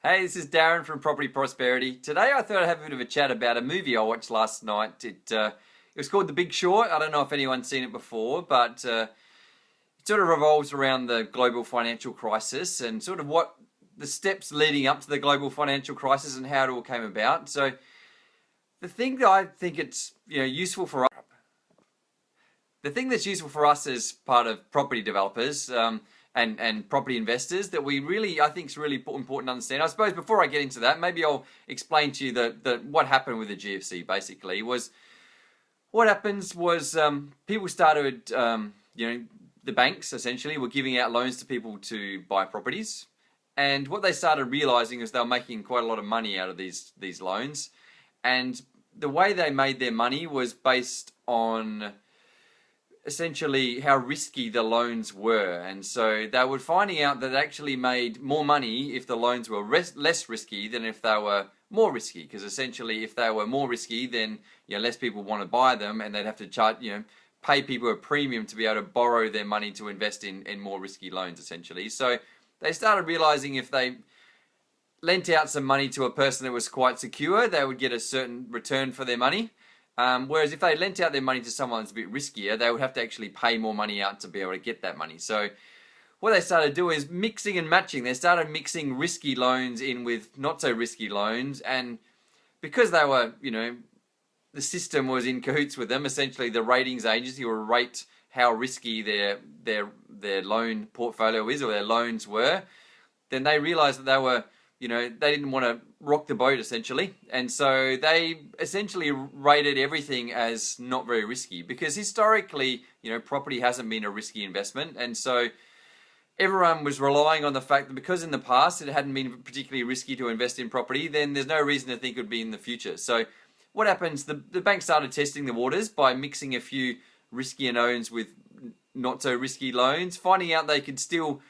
Hey, this is Darren from Property Prosperity. Today I thought I'd have a bit of a chat about a movie I watched last night. It was called The Big Short. I don't know if anyone's seen it before, but it sort of revolves around the global financial crisis and sort of what the steps leading up to the global financial crisis and how it all came about. So the thing that I think it's useful for us, the thing that's useful for us as part of property developers and property investors that we really, I think is really important to understand. I suppose before I get into that, maybe I'll explain to you the what happened with the GFC. Basically, was what happens was people started, the banks essentially were giving out loans to people to buy properties, and what they started realizing is they were making quite a lot of money out of these loans, and the way they made their money was based on essentially how risky the loans were. And so they were finding out that it actually made more money if the loans were less risky than if they were more risky, because essentially if they were more risky, then less people want to buy them, and they'd have to charge, pay people a premium to be able to borrow their money to invest in more risky loans essentially. So they started realizing if they lent out some money to a person that was quite secure, they would get a certain return for their money. Whereas if they lent out their money to someone that's a bit riskier, they would have to actually pay more money out to be able to get that money. So what they started doing is mixing and matching. They started mixing risky loans in with not so risky loans, and because they were, the system was in cahoots with them. Essentially, the ratings agency will rate how risky their loan portfolio is, or their loans were. Then they realized that they were, they didn't want to rock the boat essentially, and so they essentially rated everything as not very risky, because historically, property hasn't been a risky investment, and so everyone was relying on the fact that because in the past it hadn't been particularly risky to invest in property, then there's no reason to think it would be in the future. So what happens, the bank started testing the waters by mixing a few riskier loans with not so risky loans, finding out they could still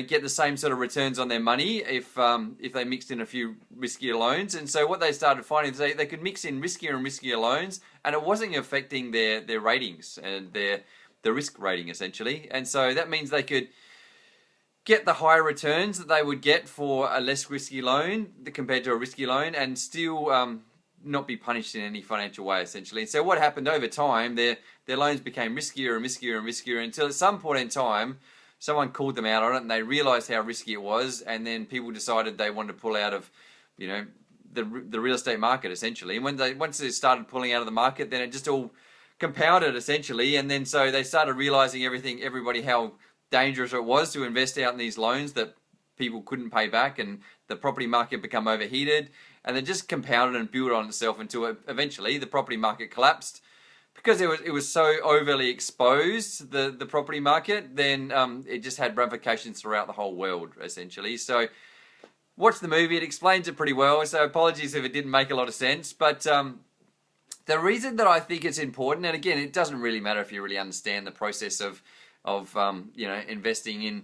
get the same sort of returns on their money if they mixed in a few riskier loans. And so what they started finding is they could mix in riskier and riskier loans, and it wasn't affecting their ratings and the risk rating essentially. And so that means they could get the higher returns that they would get for a less risky loan compared to a risky loan, and still not be punished in any financial way essentially. And so what happened over time, their loans became riskier and riskier and riskier, until at some point in time someone called them out on it, and they realized how risky it was, and then people decided they wanted to pull out of, the real estate market essentially. And once they started pulling out of the market, then it just all compounded essentially, and then so they started realizing everybody how dangerous it was to invest out in these loans that people couldn't pay back, and the property market become overheated, and then just compounded and built on itself until eventually the property market collapsed. Because it was so overly exposed, the property market, then it just had ramifications throughout the whole world, essentially. So watch the movie, it explains it pretty well, so apologies if it didn't make a lot of sense. But the reason that I think it's important, and again, it doesn't really matter if you really understand the process of investing in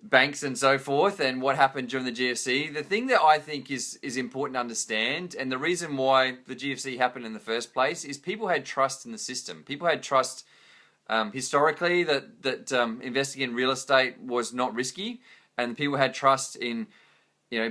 banks and so forth, and what happened during the GFC. The thing that I think is important to understand, and the reason why the GFC happened in the first place, is people had trust in the system. People had trust historically that investing in real estate was not risky, and people had trust in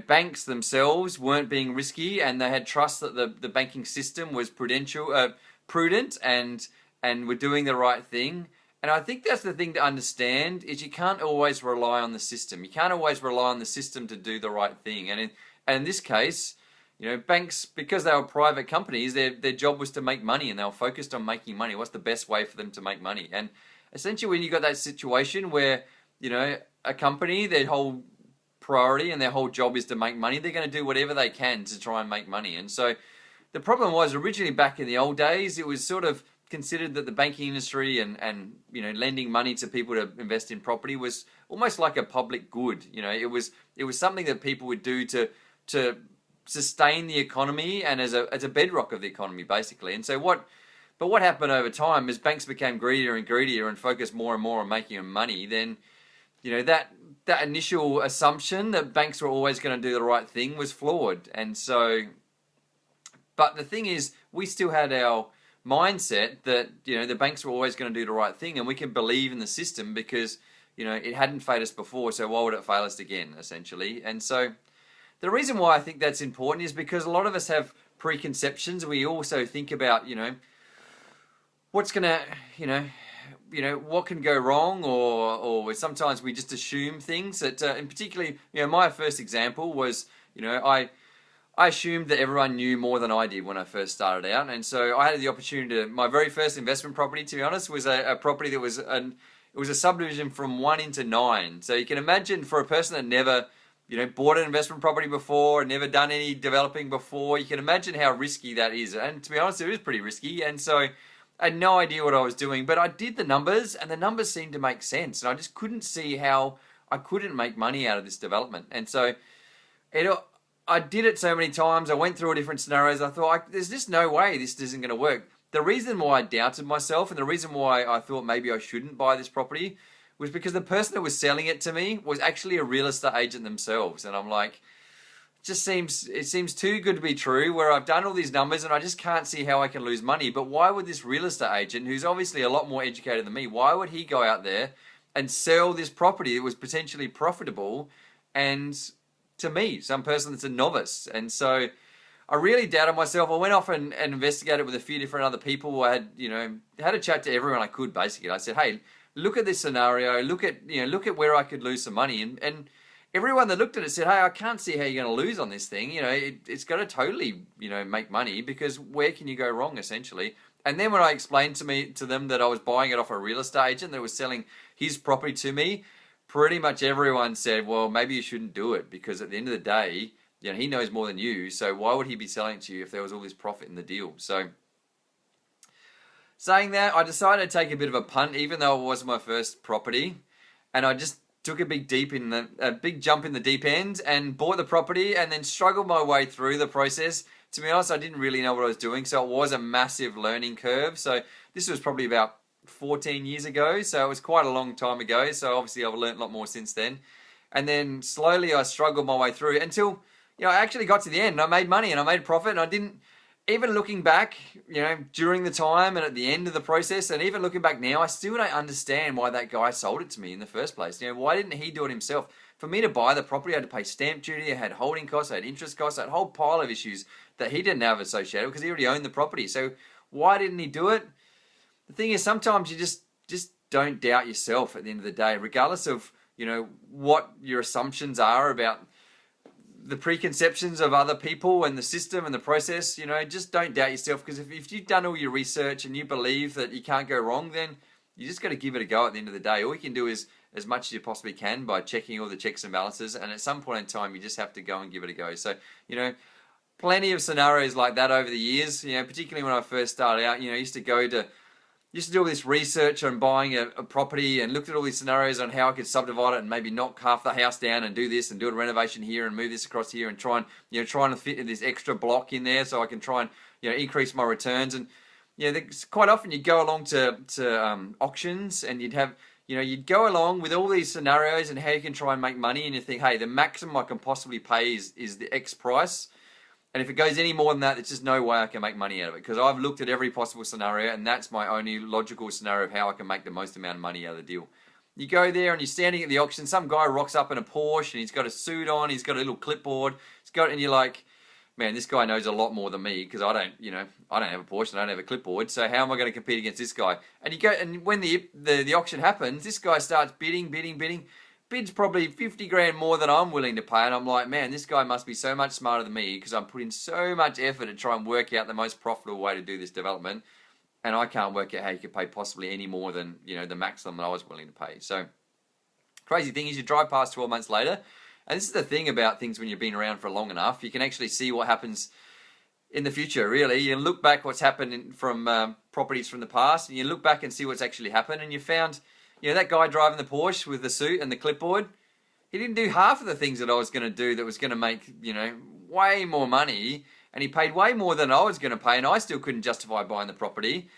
banks themselves weren't being risky, and they had trust that the banking system was prudent and were doing the right thing. And I think that's the thing to understand, is you can't always rely on the system. You can't always rely on the system to do the right thing. And in this case, banks, because they were private companies, their job was to make money, and they were focused on making money. What's the best way for them to make money? And essentially when you got that situation where, a company, their whole priority and their whole job is to make money, they're going to do whatever they can to try and make money. And so the problem was, originally back in the old days, it was sort of considered that the banking industry and lending money to people to invest in property was almost like a public good. It was something that people would do to sustain the economy, and as a bedrock of the economy basically. And so what happened over time is banks became greedier and greedier and focused more and more on making money. Then that initial assumption that banks were always going to do the right thing was flawed. And so, but the thing is, we still had our mindset that the banks were always going to do the right thing, and we can believe in the system because it hadn't failed us before, so why would it fail us again essentially. And so the reason why I think that's important is because a lot of us have preconceptions. We also think about, what's going to, what can go wrong, or sometimes we just assume things that, and particularly, my first example was, I assumed that everyone knew more than I did when I first started out, and so I had the opportunity to, my very first investment property, to be honest, was a property that was it was a subdivision from 1 into 9. So you can imagine, for a person that never, bought an investment property before, never done any developing before, you can imagine how risky that is. And to be honest, it is pretty risky. And so I had no idea what I was doing, but I did the numbers, and the numbers seemed to make sense. And I just couldn't see how I couldn't make money out of this development. And so I did it so many times. I went through all different scenarios. I thought, there's just no way this isn't going to work. The reason why I doubted myself, and the reason why I thought maybe I shouldn't buy this property, was because the person that was selling it to me was actually a real estate agent themselves. And I'm like, it seems too good to be true, where I've done all these numbers and I just can't see how I can lose money. But why would this real estate agent, who's obviously a lot more educated than me, why would he go out there and sell this property that was potentially profitable, and to me, some person that's a novice? And so I really doubted myself. I went off and investigated with a few different other people. I had a chat to everyone I could, basically. I said, hey, look at this scenario, look at where I could lose some money. And everyone that looked at it said, hey, I can't see how you're going to lose on this thing. It's going to totally, make money, because where can you go wrong, essentially? And then when I explained to them that I was buying it off a real estate agent that was selling his property to me, pretty much everyone said, well, maybe you shouldn't do it, because at the end of the day, he knows more than you, so why would he be selling it to you if there was all this profit in the deal? So, saying that, I decided to take a bit of a punt, even though it was my first property, and I just took a big jump in the deep end and bought the property, and then struggled my way through the process. To be honest, I didn't really know what I was doing, so it was a massive learning curve. So this was probably about 14 years ago, so it was quite a long time ago. So obviously I've learned a lot more since then. And then slowly I struggled my way through until, I actually got to the end. I made money and I made profit, and I didn't, even looking back, during the time and at the end of the process, and even looking back now, I still don't understand why that guy sold it to me in the first place. Why didn't he do it himself? For me to buy the property, I had to pay stamp duty, I had holding costs, I had interest costs, I had a whole pile of issues that he didn't have associated, because he already owned the property. So why didn't he do it? The thing is, sometimes you just don't doubt yourself at the end of the day, regardless of, what your assumptions are about the preconceptions of other people and the system and the process. Just don't doubt yourself, because if you've done all your research and you believe that you can't go wrong, then you just got to give it a go at the end of the day. All you can do is as much as you possibly can by checking all the checks and balances, and at some point in time you just have to go and give it a go. So, plenty of scenarios like that over the years, particularly when I first started out. I used to do all this research on buying a property, and looked at all these scenarios on how I could subdivide it and maybe knock half the house down and do this and do a renovation here and move this across here and trying to fit this extra block in there so I can try and, increase my returns. And, quite often you'd go along to auctions, and you'd go along with all these scenarios and how you can try and make money, and you think, hey, the maximum I can possibly pay is the X price. And if it goes any more than that, there's just no way I can make money out of it, because I've looked at every possible scenario, and that's my only logical scenario of how I can make the most amount of money out of the deal. You go there and you're standing at the auction, some guy rocks up in a Porsche and he's got a suit on, he's got a little clipboard, and you're like, man, this guy knows a lot more than me, because I don't have a Porsche and I don't have a clipboard, so how am I going to compete against this guy? And you go, and when the auction happens, this guy starts bidding, bids probably 50 grand more than I'm willing to pay, and I'm like, man, this guy must be so much smarter than me, because I'm putting so much effort to try and work out the most profitable way to do this development, and I can't work out how you could pay possibly any more than the maximum that I was willing to pay. So crazy thing is, you drive past 12 months later, and this is the thing about things when you've been around for long enough, you can actually see what happens in the future. Really, you look back what's happened from properties from the past, and you look back and see what's actually happened, and you found, that guy driving the Porsche with the suit and the clipboard, he didn't do half of the things that I was going to do that was going to make, way more money, and he paid way more than I was going to pay, and I still couldn't justify buying the property.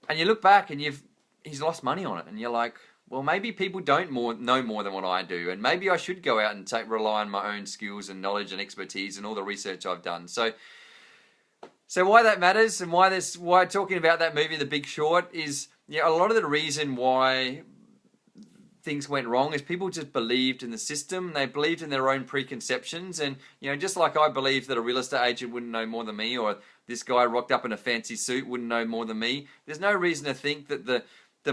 And you look back and he's lost money on it, and you're like, well, maybe people don't know more than what I do, and maybe I should go out and rely on my own skills and knowledge and expertise and all the research I've done. So why that matters, and why talking about that movie, The Big Short, is a lot of the reason why things went wrong is people just believed in the system. They believed in their own preconceptions. And, you know, just like I believe that a real estate agent wouldn't know more than me, or this guy rocked up in a fancy suit wouldn't know more than me, there's no reason to think that the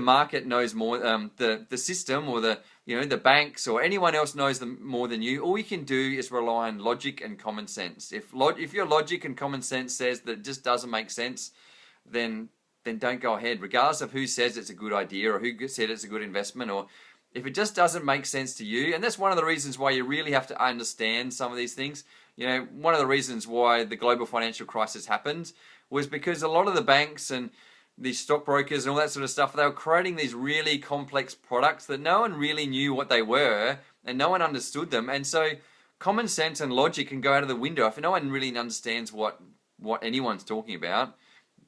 market knows more, the system, or the banks or anyone else knows them more than you. All you can do is rely on logic and common sense. If your logic and common sense says that it just doesn't make sense, then don't go ahead, regardless of who says it's a good idea or who said it's a good investment, or if it just doesn't make sense to you. And that's one of the reasons why you really have to understand some of these things. You know, one of the reasons why the global financial crisis happened was because a lot of the banks and these stockbrokers and all that sort of stuff, they were creating these really complex products that no one really knew what they were and no one understood them. And so common sense and logic can go out of the window. If no one really understands what anyone's talking about,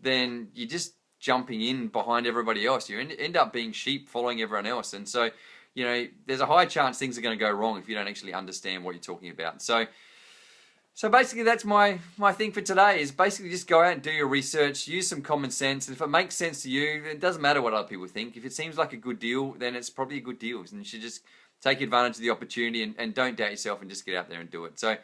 then you're just jumping in behind everybody else. You end up being sheep following everyone else. And so, you know, there's a high chance things are going to go wrong if you don't actually understand what you're talking about. So basically that's my thing for today, is basically just go out and do your research, use some common sense. And if it makes sense to you, it doesn't matter what other people think. If it seems like a good deal, then it's probably a good deal. And you should just take advantage of the opportunity and don't doubt yourself and just get out there and do it. So,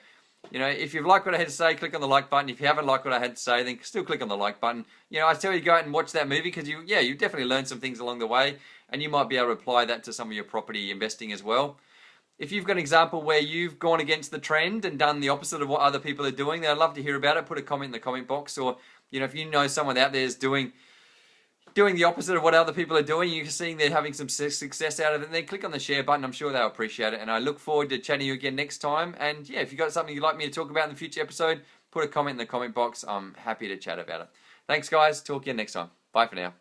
you know, if you've liked what I had to say, click on the like button. If you haven't liked what I had to say, then still click on the like button. You know, I tell you to go out and watch that movie because you definitely learned some things along the way, and you might be able to apply that to some of your property investing as well. If you've got an example where you've gone against the trend and done the opposite of what other people are doing, then I'd love to hear about it. Put a comment in the comment box, or, you know, if you know someone out there is doing the opposite of what other people are doing, you're seeing they're having some success out of it, then click on the share button. I'm sure they'll appreciate it. And I look forward to chatting to you again next time. And yeah, if you've got something you'd like me to talk about in the future episode, put a comment in the comment box. I'm happy to chat about it. Thanks, guys. Talk again next time. Bye for now.